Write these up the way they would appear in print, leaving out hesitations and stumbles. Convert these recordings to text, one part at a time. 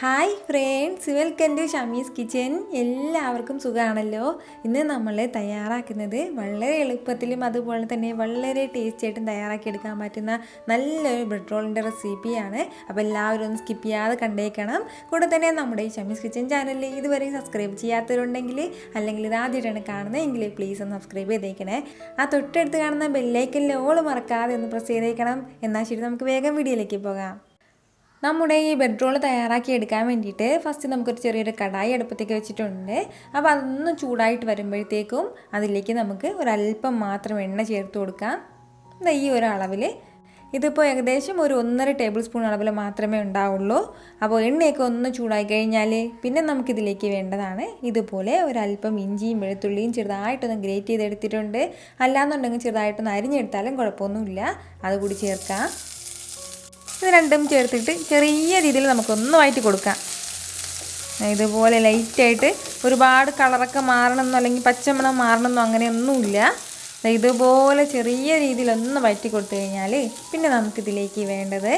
Hi friends, welcome to Shamees kitchen. എല്ലാവർക്കും സുഖമാണല്ലോ. ഇന്ന് നമ്മൾ തയ്യാറാക്കുന്നത് വളരെ എളുപ്പത്തിലും അതുപോലെ തന്നെ വളരെ ടേസ്റ്റി ആയിട്ടും തയ്യാറാക്കിയെടുക്കാൻ പറ്റുന്ന നല്ലൊരു ബ്രെഡ് റോളിൻ്റെ റെസിപ്പിയാണ്. അപ്പോൾ എല്ലാവരും ഒന്ന് സ്കിപ്പ് ചെയ്യാതെ കണ്ടേക്കണം. കൂടെ തന്നെ നമ്മുടെ ഈ ഷമീസ് കിച്ചൻ ചാനലിൽ ഇതുവരെ സബ്സ്ക്രൈബ് ചെയ്യാത്തവരുണ്ടെങ്കിൽ അല്ലെങ്കിൽ ഇത് ആദ്യമായിട്ടാണ് കാണുന്നതെങ്കിൽ പ്ലീസ് ഒന്ന് സബ്സ്ക്രൈബ് ചെയ്തേക്കണേ. ആ തൊട്ടടുത്ത് കാണുന്ന ബെല്ലൈക്കനിൽ ഓൾ മറക്കാതെ ഒന്ന് പ്രസ് ചെയ്തേക്കണം. എന്നാൽ ശരി, നമുക്ക് വേഗം വീഡിയോയിലേക്ക് പോകാം. നമ്മുടെ ഈ ബ്രെഡ് റോൾ തയ്യാറാക്കി എടുക്കാൻ വേണ്ടിയിട്ട് ഫസ്റ്റ് നമുക്കൊരു ചെറിയൊരു കടായി അടുപ്പത്തേക്ക് വെച്ചിട്ടുണ്ട്. അപ്പോൾ അതൊന്ന് ചൂടായിട്ട് വരുമ്പോഴത്തേക്കും അതിലേക്ക് നമുക്ക് ഒരല്പം മാത്രം എണ്ണ ചേർത്ത് കൊടുക്കാം. ഈ ഒരു അളവിൽ, ഇതിപ്പോൾ ഏകദേശം ഒരു 1.5 ടേബിൾ സ്പൂൺ അളവിൽ മാത്രമേ ഉണ്ടാവുള്ളൂ. അപ്പോൾ എണ്ണയൊക്കെ ഒന്ന് ചൂടായി കഴിഞ്ഞാൽ പിന്നെ നമുക്കിതിലേക്ക് വേണ്ടതാണ് ഇതുപോലെ ഒരല്പം ഇഞ്ചിയും വെളുത്തുള്ളിയും ചെറുതായിട്ടൊന്ന് ഗ്രേറ്റ് ചെയ്തെടുത്തിട്ടുണ്ട്. അല്ലാന്നുണ്ടെങ്കിൽ ചെറുതായിട്ടൊന്ന് അരിഞ്ഞെടുത്താലും കുഴപ്പമൊന്നുമില്ല. അതുകൂടി ചേർക്കാം. ഇത് രണ്ടും ചേർത്തിട്ട് ചെറിയ രീതിയിൽ നമുക്കൊന്ന് വഴറ്റി കൊടുക്കാം. ഇതുപോലെ ലൈറ്റായിട്ട്, ഒരുപാട് കളറൊക്കെ മാറണമെന്നോ അല്ലെങ്കിൽ പച്ചമണം മാറണമെന്നോ അങ്ങനെയൊന്നുമില്ല. ഇതുപോലെ ചെറിയ രീതിയിലൊന്ന് വഴറ്റി കൊടുത്തു കഴിഞ്ഞാൽ പിന്നെ നമുക്കിതിലേക്ക് വേണ്ടത്,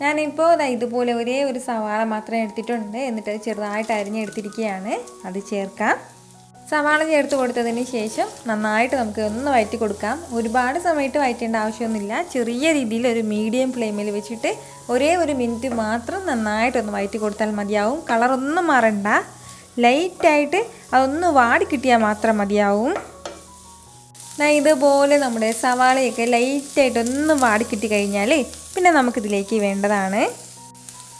ഞാനിപ്പോൾ ഇതുപോലെ ഒരേ ഒരു സവാള മാത്രം എടുത്തിട്ടുണ്ട്. എന്നിട്ട് ചെറുതായിട്ട് അരിഞ്ഞെടുത്തിരിക്കുകയാണ്. അത് ചേർക്കാം. സവാള ചേർത്ത് കൊടുത്തതിന് ശേഷം നന്നായിട്ട് നമുക്ക് ഒന്ന് വഴറ്റി കൊടുക്കാം. ഒരുപാട് സമയത്ത് വഴറ്റേണ്ട ആവശ്യമൊന്നുമില്ല. ചെറിയ രീതിയിൽ ഒരു മീഡിയം ഫ്ലെയിമിൽ വെച്ചിട്ട് ഒരേ ഒരു മിനിറ്റ് മാത്രം നന്നായിട്ടൊന്ന് വഴറ്റി കൊടുത്താൽ മതിയാവും. കളറൊന്നും മാറണ്ട, ലൈറ്റായിട്ട് അതൊന്ന് വാടി കിട്ടിയാൽ മാത്രം മതിയാവും. ഇതുപോലെ നമ്മുടെ സവാളയൊക്കെ ലൈറ്റായിട്ടൊന്ന് വാടി കിട്ടി കഴിഞ്ഞാൽ പിന്നെ നമുക്കിതിലേക്ക് വേണ്ടതാണ്,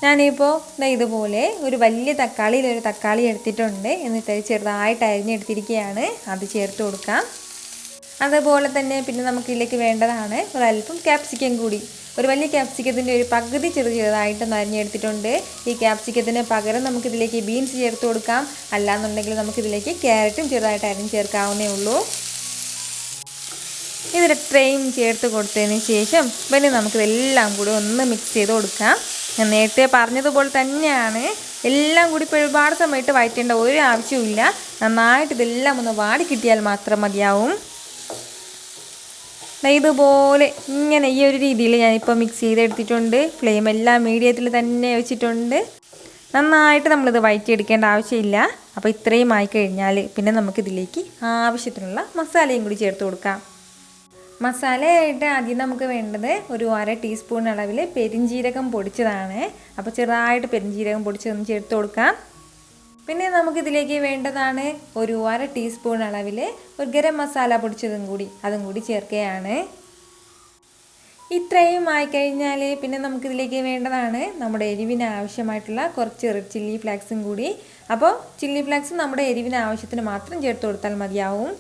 ഞാനിപ്പോൾ ഇതുപോലെ ഒരു വലിയ ഒരു തക്കാളി എടുത്തിട്ടുണ്ട്. എന്നിട്ട് ചെറുതായിട്ട് അരിഞ്ഞെടുത്തിരിക്കുകയാണ്. അത് ചേർത്ത് കൊടുക്കാം. അതുപോലെ തന്നെ പിന്നെ നമുക്കിതിലേക്ക് വേണ്ടതാണ് ഒരല്പം ക്യാപ്സിക്കം കൂടി. ഒരു വലിയ ക്യാപ്സിക്കത്തിൻ്റെ ഒരു പകുതി ചെറുതായിട്ടൊന്ന് അരിഞ്ഞെടുത്തിട്ടുണ്ട്. ഈ ക്യാപ്സിക്കത്തിന് പകരം നമുക്കിതിലേക്ക് ബീൻസ് ചേർത്ത് കൊടുക്കാം. അല്ലാന്നുണ്ടെങ്കിൽ നമുക്കിതിലേക്ക് ക്യാരറ്റും ചെറുതായിട്ട് അരിഞ്ഞ് ചേർക്കാവുന്നേ ഉള്ളൂ. ഇതിലിത്രയും ചേർത്ത് കൊടുത്തതിന് ശേഷം പിന്നെ നമുക്കിതെല്ലാം കൂടി ഒന്ന് മിക്സ് ചെയ്ത് കൊടുക്കാം. ഞാൻ നേരത്തെ പറഞ്ഞതുപോലെ തന്നെയാണ്, എല്ലാം കൂടി ഇപ്പോൾ ഒരുപാട് സമയത്ത് വഴറ്റേണ്ട ഒരു ആവശ്യമില്ല. നന്നായിട്ട് ഇതെല്ലാം ഒന്ന് വാടി കിട്ടിയാൽ മാത്രം മതിയാവും. ഇതുപോലെ ഇങ്ങനെ ഈ ഒരു രീതിയിൽ ഞാനിപ്പോൾ മിക്സ് ചെയ്തെടുത്തിട്ടുണ്ട്. ഫ്ലെയിം എല്ലാം മീഡിയത്തിൽ തന്നെ വെച്ചിട്ടുണ്ട്. നന്നായിട്ട് നമ്മളിത് വഴറ്റിയെടുക്കേണ്ട ആവശ്യമില്ല. അപ്പോൾ ഇത്രയും ആയിക്കഴിഞ്ഞാൽ പിന്നെ നമുക്കിതിലേക്ക് ആവശ്യത്തിനുള്ള മസാലയും കൂടി ചേർത്ത് കൊടുക്കാം. മസാലയായിട്ട് ആദ്യം നമുക്ക് വേണ്ടത് ഒരു 1/2 ടീസ്പൂൺ അളവിൽ പെരിഞ്ജീരകം പൊടിച്ചതാണ്. അപ്പോൾ ചെറുതായിട്ട് പെരിഞ്ജീരകം പൊടിച്ചതൊന്ന് ചേർത്ത് കൊടുക്കാം. പിന്നെ നമുക്കിതിലേക്ക് വേണ്ടതാണ് ഒരു 1/2 ടീസ്പൂൺ അളവിൽ ഒരു ഗരം മസാല പൊടിച്ചതും കൂടി ചേർക്കുകയാണ്. ഇത്രയും ആയിക്കഴിഞ്ഞാൽ പിന്നെ നമുക്കിതിലേക്ക് വേണ്ടതാണ് നമ്മുടെ എരിവിന് ആവശ്യമായിട്ടുള്ള കുറച്ച് റെഡ് ചില്ലി ഫ്ലേക്സും കൂടി. അപ്പോൾ ചില്ലി ഫ്ലേക്സ് നമ്മുടെ എരിവിന് ആവശ്യത്തിന് മാത്രം ചേർത്ത് കൊടുത്താൽ മതിയാവും.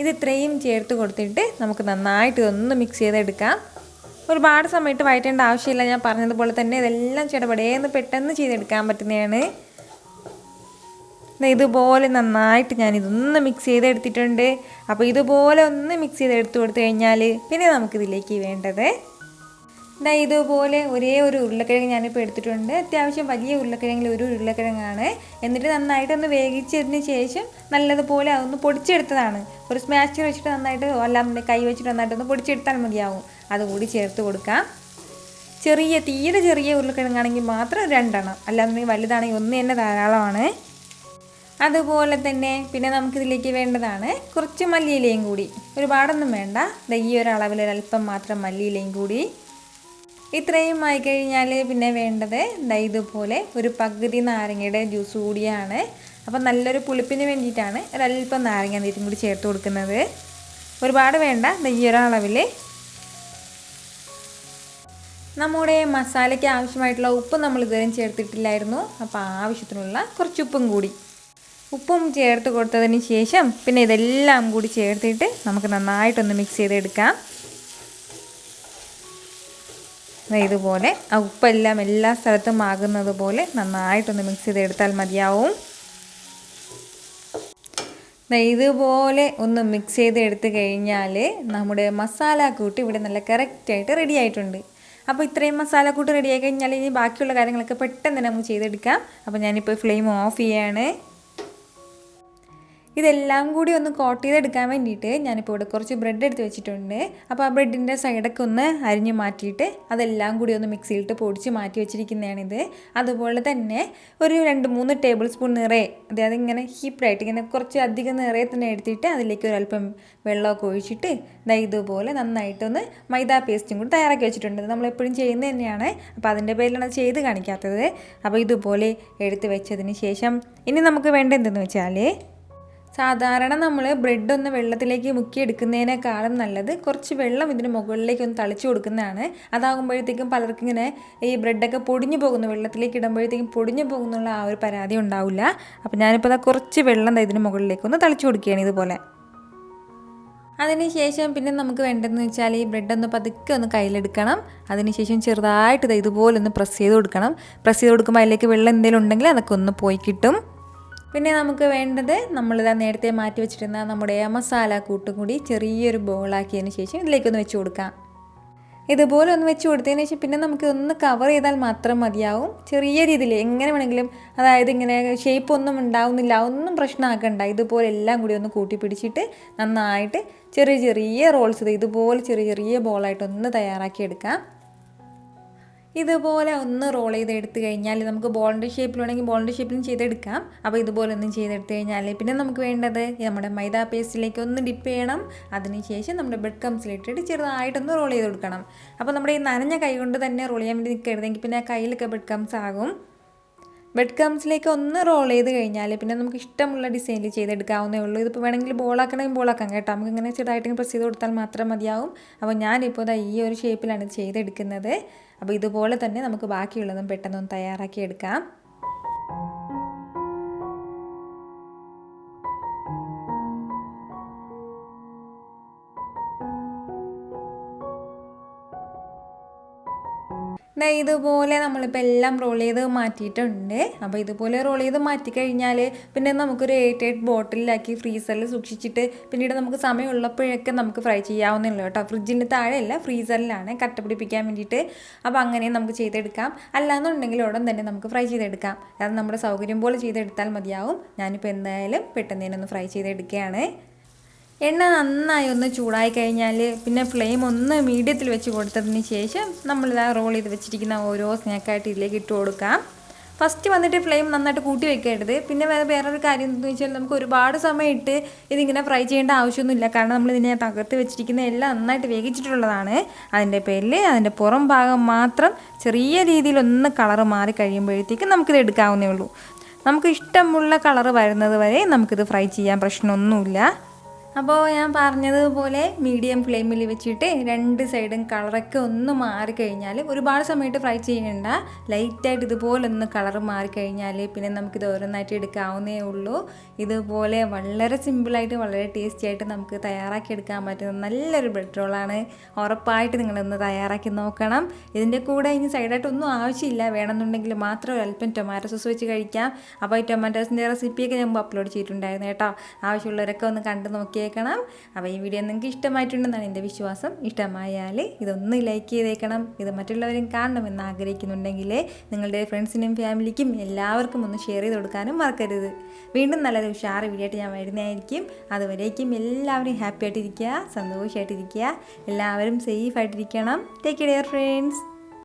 ഇത് ഇത്രയും ചേർത്ത് കൊടുത്തിട്ട് നമുക്ക് നന്നായിട്ട് ഒന്ന് മിക്സ് ചെയ്തെടുക്കാം. ഒരുപാട് സമയത്ത് വഴറ്റേണ്ട ആവശ്യമില്ല. ഞാൻ പറഞ്ഞതുപോലെ തന്നെ ഇതെല്ലാം ചടപടേന്ന് പെട്ടെന്ന് ചെയ്തെടുക്കാൻ പറ്റുന്നതാണ്. ഇതുപോലെ നന്നായിട്ട് ഞാനിതൊന്ന് മിക്സ് ചെയ്തെടുത്തിട്ടുണ്ട്. അപ്പോൾ ഇതുപോലെ ഒന്ന് മിക്സ് ചെയ്തെടുത്ത് കൊടുത്തു കഴിഞ്ഞാൽ പിന്നെ നമുക്കിതിലേക്ക് വേണ്ടത്, ഇതുപോലെ ഒരേ ഒരു ഉരുളക്കിഴങ്ങ് ഞാനിപ്പോൾ എടുത്തിട്ടുണ്ട്. അത്യാവശ്യം വലിയ ഉരുളക്കിഴങ്ങിൽ ഒരു ഉരുളക്കിഴങ്ങാണ്. എന്നിട്ട് നന്നായിട്ടൊന്ന് വേവിച്ചതിന് ശേഷം നല്ലതുപോലെ അതൊന്ന് പൊടിച്ചെടുത്തതാണ്. ഒരു സ്മാഷർ വെച്ചിട്ട് നന്നായിട്ട്, അല്ലാതെ കൈ വെച്ചിട്ട് നന്നായിട്ടൊന്ന് പൊടിച്ചെടുത്താൽ മതിയാവും. അതുകൂടി ചേർത്ത് കൊടുക്കാം. തീരെ ചെറിയ ഉരുളക്കിഴങ്ങാണെങ്കിൽ മാത്രം 2 എണ്ണം, അല്ലാന്നുണ്ടെങ്കിൽ വലുതാണെങ്കിൽ 1 തന്നെ ധാരാളമാണ്. അതുപോലെ തന്നെ പിന്നെ നമുക്കിതിലേക്ക് വേണ്ടതാണ് കുറച്ച് മല്ലിയിലയും കൂടി. ഒരുപാടൊന്നും വേണ്ട, ഈ ഒരു അളവിൽ ഒരല്പം മാത്രം മല്ലിയിലയും കൂടി. ഇത്രയും ആയിക്കഴിഞ്ഞാൽ പിന്നെ വേണ്ടത് ഇതുപോലെ ഒരു പകുതി നാരങ്ങയുടെ ജ്യൂസ് കൂടിയാണ്. അപ്പോൾ നല്ലൊരു പുളിപ്പിന് വേണ്ടിയിട്ടാണ് ഒരല്പം നാരങ്ങ നീരും കൂടി ചേർത്ത് കൊടുക്കുന്നത്. ഒരുപാട് വേണ്ട, ഈ ഒരു അളവിൽ. നമ്മുടെ മസാലയ്ക്ക് ആവശ്യമായിട്ടുള്ള ഉപ്പ് നമ്മൾ ഇതുവരെയും ചേർത്തിട്ടില്ലായിരുന്നു. അപ്പോൾ ആവശ്യത്തിനുള്ള കുറച്ച് ഉപ്പും ചേർത്ത് കൊടുത്തതിന് ശേഷം പിന്നെ ഇതെല്ലാം കൂടി ചേർത്തിട്ട് നമുക്ക് നന്നായിട്ടൊന്ന് മിക്സ് ചെയ്തെടുക്കാം. ഇതുപോലെ ആ ഉപ്പെല്ലാം എല്ലാ സ്ഥലത്തും ആകുന്നത് പോലെ നന്നായിട്ടൊന്ന് മിക്സ് ചെയ്തെടുത്താൽ മതിയാവും. ഇതുപോലെ ഒന്ന് മിക്സ് ചെയ്തെടുത്ത് കഴിഞ്ഞാൽ നമ്മുടെ മസാലക്കൂട്ട് ഇവിടെ നല്ല കറക്റ്റായിട്ട് റെഡി ആയിട്ടുണ്ട്. അപ്പോൾ ഇത്രയും മസാലക്കൂട്ട് റെഡി ആയി കഴിഞ്ഞാൽ ഇനി ബാക്കിയുള്ള കാര്യങ്ങളൊക്കെ പെട്ടെന്ന് തന്നെ നമുക്ക് ചെയ്തെടുക്കാം. അപ്പോൾ ഞാനിപ്പോൾ ഫ്ലെയിം ഓഫ് ചെയ്യാണ്. ഇതെല്ലാം കൂടി ഒന്ന് കോട്ട് ചെയ്തെടുക്കാൻ വേണ്ടിയിട്ട് ഞാനിപ്പോൾ ഇവിടെ കുറച്ച് ബ്രെഡ് എടുത്ത് വെച്ചിട്ടുണ്ട്. അപ്പോൾ ആ ബ്രെഡിൻ്റെ സൈഡൊക്കെ ഒന്ന് അരിഞ്ഞ് മാറ്റിയിട്ട് അതെല്ലാം കൂടി ഒന്ന് മിക്സിയിലിട്ട് പൊടിച്ച് മാറ്റി വെച്ചിരിക്കുന്നതാണിത്. അതുപോലെ തന്നെ ഒരു 2-3 ടേബിൾ സ്പൂൺ നിറയെ, അതായത് ഇങ്ങനെ ഹീപ്ഡായിട്ട് ഇങ്ങനെ കുറച്ച് അധികം നിറയെ തന്നെ എടുത്തിട്ട് അതിലേക്ക് ഒരല്പം വെള്ളമൊക്കെ ഒഴിച്ചിട്ട് ഇതുപോലെ നന്നായിട്ടൊന്ന് മൈദാ പേസ്റ്റും കൂടി തയ്യാറാക്കി വെച്ചിട്ടുണ്ട്. നമ്മളെപ്പോഴും ചെയ്യുന്നത് തന്നെയാണ്, അപ്പോൾ അതിൻ്റെ പേരിലാണ് അത് ചെയ്ത് കാണിക്കാത്തത്. അപ്പോൾ ഇതുപോലെ എടുത്ത് വെച്ചതിന് ശേഷം ഇനി നമുക്ക് വേണ്ട എന്തെന്ന് വെച്ചാൽ, സാധാരണ നമ്മൾ ബ്രെഡ് ഒന്ന് വെള്ളത്തിലേക്ക് മുക്കിയെടുക്കുന്നതിനേക്കാളും നല്ലത് കുറച്ച് വെള്ളം ഇതിന് മുകളിലേക്ക് ഒന്ന് തളിച്ചു കൊടുക്കുന്നതാണ്. അതാകുമ്പോഴത്തേക്കും പലർക്കും ഇങ്ങനെ ഈ ബ്രെഡൊക്കെ പൊടിഞ്ഞു പോകുന്നു, വെള്ളത്തിലേക്ക് ഇടുമ്പോഴത്തേക്കും പൊടിഞ്ഞു പോകുന്നുള്ള ആ ഒരു പരാതി ഉണ്ടാവില്ല. അപ്പോൾ ഞാനിപ്പോൾ കുറച്ച് വെള്ളം ഇതിന് മുകളിലേക്ക് ഒന്ന് തളിച്ചു കൊടുക്കുകയാണ് ഇതുപോലെ. അതിനുശേഷം പിന്നെ നമുക്ക് വേണ്ടതെന്ന് വെച്ചാൽ ഈ ബ്രെഡ് ഒന്ന് പതുക്കെ ഒന്ന് കയ്യിലെടുക്കണം. അതിനുശേഷം ചെറുതായിട്ട് ഇതുപോലെ ഒന്ന് പ്രസ് ചെയ്ത് കൊടുക്കണം. പ്രസ് ചെയ്ത് കൊടുക്കുമ്പോൾ അതിലേക്ക് വെള്ളം എന്തെങ്കിലും ഉണ്ടെങ്കിൽ അതൊക്കെ ഒന്ന് പോയി കിട്ടും. പിന്നെ നമുക്ക് വേണ്ടത് നമ്മളിതാ നേരത്തെ മാറ്റി വെച്ചിരുന്ന നമ്മുടെ മസാല കൂട്ടും കൂടി ചെറിയൊരു ബോളാക്കിയതിന് ശേഷം ഇതിലേക്കൊന്ന് വെച്ച് കൊടുക്കാം. ഇതുപോലെ ഒന്ന് വെച്ച് കൊടുത്തതിന് ശേഷം പിന്നെ നമുക്ക് ഒന്ന് കവർ ചെയ്താൽ മാത്രം മതിയാവും. ചെറിയ രീതിയിൽ എങ്ങനെ വേണമെങ്കിലും, അതായത് ഇങ്ങനെ ഷേപ്പ് ഒന്നും ഉണ്ടാവുന്നില്ല, ഒന്നും പ്രശ്നമാക്കണ്ട. ഇതുപോലെ എല്ലാം കൂടി ഒന്ന് കൂട്ടി പിടിച്ചിട്ട് നന്നായിട്ട് ചെറിയ ചെറിയ റോൾസ് ഇതുപോലെ ചെറിയ ചെറിയ ബോളായിട്ടൊന്ന് തയ്യാറാക്കി എടുക്കാം. ഇതുപോലെ ഒന്ന് റോൾ ചെയ്തെടുത്ത് കഴിഞ്ഞാൽ നമുക്ക് ബോളിൻ്റെ ഷേപ്പിലാണെങ്കിൽ ബോളിൻ്റെ ഷേപ്പിലും ചെയ്തെടുക്കാം. അപ്പോൾ ഇതുപോലെ ഒന്നും ചെയ്തെടുത്ത് കഴിഞ്ഞാൽ പിന്നെ നമുക്ക് വേണ്ടത് നമ്മുടെ മൈദാ പേസ്റ്റിലേക്ക് ഒന്ന് ഡിപ്പ് ചെയ്യണം. അതിനുശേഷം നമ്മുടെ ബ്രെഡ് ക്രംസിലിട്ടിട്ട് ചെറുതായിട്ടൊന്ന് റോൾ ചെയ്ത് കൊടുക്കണം. അപ്പോൾ നമ്മുടെ ഈ നനഞ്ഞ കൈ കൊണ്ട് തന്നെ റോൾ ചെയ്യാൻ വേണ്ടി നിൽക്കരുതെങ്കിൽ പിന്നെ ആ കയ്യിലൊക്കെ ബ്രെഡ് ക്രംസ് ആകും. ബ്രെഡ് ക്രംസിലേക്ക് ഒന്ന് റോൾ ചെയ്ത് കഴിഞ്ഞാൽ പിന്നെ നമുക്ക് ഇഷ്ടമുള്ള ഡിസൈനിൽ ചെയ്തെടുക്കാവുന്നേ ഉള്ളൂ. ഇതിപ്പോൾ വേണമെങ്കിൽ ബോളാക്കണമെങ്കിൽ ബോളാക്കാം കേട്ടോ. നമുക്ക് ഇങ്ങനെ ചെറുതായിട്ട് പ്രസ് ചെയ്ത് കൊടുത്താൽ മാത്രം മതിയാവും. അപ്പോൾ ഞാനിപ്പോൾ ഈ ഒരു ഷേപ്പിലാണ് ചെയ്തെടുക്കുന്നത്. അപ്പോൾ ഇതുപോലെ തന്നെ നമുക്ക് ബാക്കിയുള്ളതും പെട്ടെന്നൊന്ന് തയ്യാറാക്കി എടുക്കാം. ഇതുപോലെ നമ്മളിപ്പോൾ എല്ലാം റോൾ ചെയ്ത് മാറ്റിയിട്ടുണ്ട്. അപ്പോൾ ഇതുപോലെ റോൾ ചെയ്ത് മാറ്റിക്കഴിഞ്ഞാൽ പിന്നെ നമുക്കൊരു 8 ബോട്ടിലാക്കി ഫ്രീസറിൽ സൂക്ഷിച്ചിട്ട് പിന്നീട് നമുക്ക് സമയമുള്ളപ്പോഴൊക്കെ നമുക്ക് ഫ്രൈ ചെയ്യാവുന്നേ കേട്ടോ. ഫ്രിഡ്ജിൻ്റെ താഴെയല്ല, ഫ്രീസറിലാണ് കട്ട പിടിപ്പിക്കാൻ വേണ്ടിയിട്ട്. അപ്പോൾ അങ്ങനെ നമുക്ക് ചെയ്തെടുക്കാം. അല്ലാന്നുണ്ടെങ്കിൽ ഉടൻ തന്നെ നമുക്ക് ഫ്രൈ ചെയ്തെടുക്കാം. അത് നമ്മുടെ സൗകര്യം പോലെ ചെയ്തെടുത്താൽ മതിയാവും. ഞാനിപ്പോൾ എന്തായാലും പെട്ടെന്ന് തന്നെ ഒന്ന് ഫ്രൈ ചെയ്തെടുക്കുകയാണ്. എണ്ണ നന്നായി ഒന്ന് ചൂടായി കഴിഞ്ഞാൽ പിന്നെ ഫ്ലെയിം ഒന്ന് മീഡിയത്തിൽ വെച്ച് കൊടുത്തതിന് ശേഷം നമ്മളിതാ റോൾ ചെയ്ത് വെച്ചിരിക്കുന്ന ഓരോ സ്നാക്കായിട്ട് ഇതിലേക്ക് ഇട്ട് കൊടുക്കാം. ഫസ്റ്റ് വന്നിട്ട് ഫ്ലെയിം നന്നായിട്ട് കൂട്ടി വെക്കരുത്. പിന്നെ വേറൊരു കാര്യം എന്താണെന്ന് വെച്ചാൽ നമുക്ക് ഒരുപാട് സമയം ഇട്ട് ഇതിങ്ങനെ ഫ്രൈ ചെയ്യേണ്ട ആവശ്യമൊന്നുമില്ല. കാരണം നമ്മൾ ഇതിനെ തകർത്ത് വെച്ചിരിക്കുന്ന എല്ലാം നന്നായിട്ട് വേവിച്ചിട്ടുള്ളതാണ്. അതിൻ്റെ പേരിൽ അതിൻ്റെ പുറം ഭാഗം മാത്രം ചെറിയ രീതിയിലൊന്ന് കളറ് മാറി കഴിയുമ്പോഴത്തേക്കും നമുക്കിത് എടുക്കാവുന്നേ ഉള്ളൂ. നമുക്ക് ഇഷ്ടമുള്ള കളറ് വരുന്നത് വരെ നമുക്കിത് ഫ്രൈ ചെയ്യാൻ പ്രശ്നമൊന്നുമില്ല. അപ്പോൾ ഞാൻ പറഞ്ഞതുപോലെ മീഡിയം ഫ്ലെയിമിൽ വെച്ചിട്ട് 2 സൈഡും കളറൊക്കെ ഒന്ന് മാറിക്കഴിഞ്ഞാൽ ഒരുപാട് സമയത്ത് ഫ്രൈ ചെയ്യേണ്ട. ലൈറ്റായിട്ട് ഇതുപോലെ ഒന്ന് കളർ മാറിക്കഴിഞ്ഞാൽ പിന്നെ നമുക്കിത് ഓരോന്നായിട്ട് എടുക്കാവുന്നേ ഉള്ളൂ. ഇതുപോലെ വളരെ സിമ്പിളായിട്ട് വളരെ ടേസ്റ്റി ആയിട്ട് നമുക്ക് തയ്യാറാക്കി എടുക്കാൻ പറ്റുന്ന നല്ലൊരു ബ്രെഡ് റോളാണ്. ഉറപ്പായിട്ട് നിങ്ങളൊന്ന് തയ്യാറാക്കി നോക്കണം. ഇതിൻ്റെ കൂടെ ഇനി സൈഡായിട്ടൊന്നും ആവശ്യമില്ല. വേണമെന്നുണ്ടെങ്കിൽ മാത്രം ഒരല്പം ടൊമാറ്റോ സോസ് വെച്ച് കഴിക്കാം. അപ്പോൾ ഈ ടൊമാറ്റോസിൻ്റെ റെസിപ്പിയൊക്കെ ഞാൻ അപ്ലോഡ് ചെയ്തിട്ടുണ്ടായിരുന്നു കേട്ടോ. ആവശ്യമുള്ളവരൊക്കെ ഒന്ന് കണ്ടു നോക്കിയേക്കണം. അപ്പോൾ ഈ വീഡിയോ നിങ്ങൾക്ക് ഇഷ്ടമായിട്ടുണ്ടെന്നാണ് എൻ്റെ വിശ്വാസം. ഇഷ്ടമായാൽ ഇതൊന്ന് ലൈക്ക് ചെയ്തേക്കണം. ഇത് മറ്റുള്ളവരും കാണണമെന്ന് ആഗ്രഹിക്കുന്നുണ്ടെങ്കിൽ നിങ്ങളുടെ ഫ്രണ്ട്സിനും ഫാമിലിക്കും എല്ലാവർക്കും ഒന്ന് ഷെയർ ചെയ്ത് കൊടുക്കാനും മറക്കരുത്. വീണ്ടും നല്ലൊരു ഉഷാറ് വീഡിയോ ആയിട്ട് ഞാൻ വരുന്നതായിരിക്കും. അതുവരേക്കും എല്ലാവരും ഹാപ്പി ആയിട്ടിരിക്കുക, സന്തോഷമായിട്ടിരിക്കുക, എല്ലാവരും സേഫ് ആയിട്ടിരിക്കണം. Take care friends.